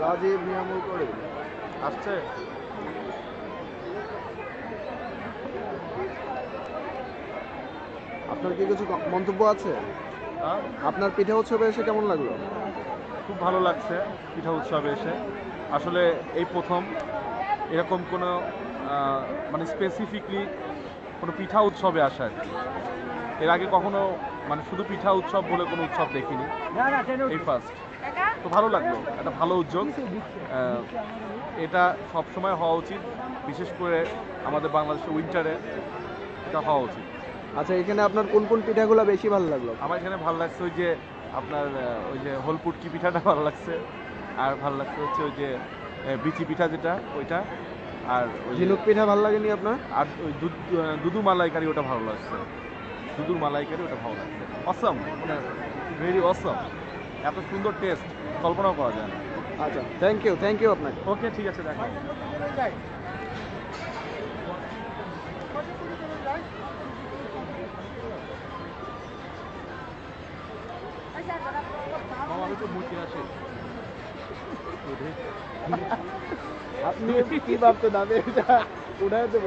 রাজীব নিয়ামুল করে আসছে। আপনার কি কিছু মন্তব্য আছে? আপনার পিঠা উৎসবে এসে কেমন লাগলো? খুব ভালো লাগছে পিঠা উৎসবে এসে। আসলে এই প্রথম এরকম কোনো মানে স্পেসিফিকলি কোনো পিঠা উৎসবে আসা আর কি। এর আগে কখনো মানে শুধু পিঠা উৎসব বলে কোনো উৎসব দেখিনি, এই ফার্স্ট। তো ভালো লাগলো, একটা ভালো উদ্যোগ। এটা সবসময় হওয়া উচিত, বিশেষ করে আমাদের বাংলাদেশের উইন্টারে এটা হওয়া উচিত। আচ্ছা, এখানে আপনার কোন কোন পিঠাগুলো বেশি ভালো লাগলো? আমার এখানে ভালো লাগছে ওই যে আপনার ওই যে হোলপুটকি পিঠাটা ভালো লাগছে, আর ভালো লাগছে হচ্ছে ওই যে বিচি পিঠা যেটা ওইটা, আর ওই ঝিনুক পিঠা ভালো লাগেনি আপনার? আর ওই দুধু মালাইকারি ওটা ভালো লাগছে, দুধুর মালাইকারি ওটা ভালো লাগছে। অসম, মানে ভেরি অসম, এত সুন্দর টেস্ট কল্পনাও করা যায় না। আচ্ছা, থ্যাংক ইউ আপনাকে। ওকে, ঠিক আছে, দেখা। আমি তো মুখে আসি। আপনি কি ভাবতেন আমি এটা উড়ায় দেবো?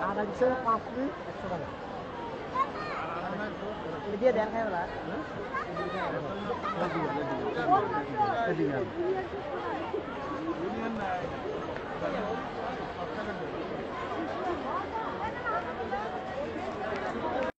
আর আছে 5 মিনিট 100 টাকা দিয়ে দেন খাই ওরা। ইউনিয়ন নাই।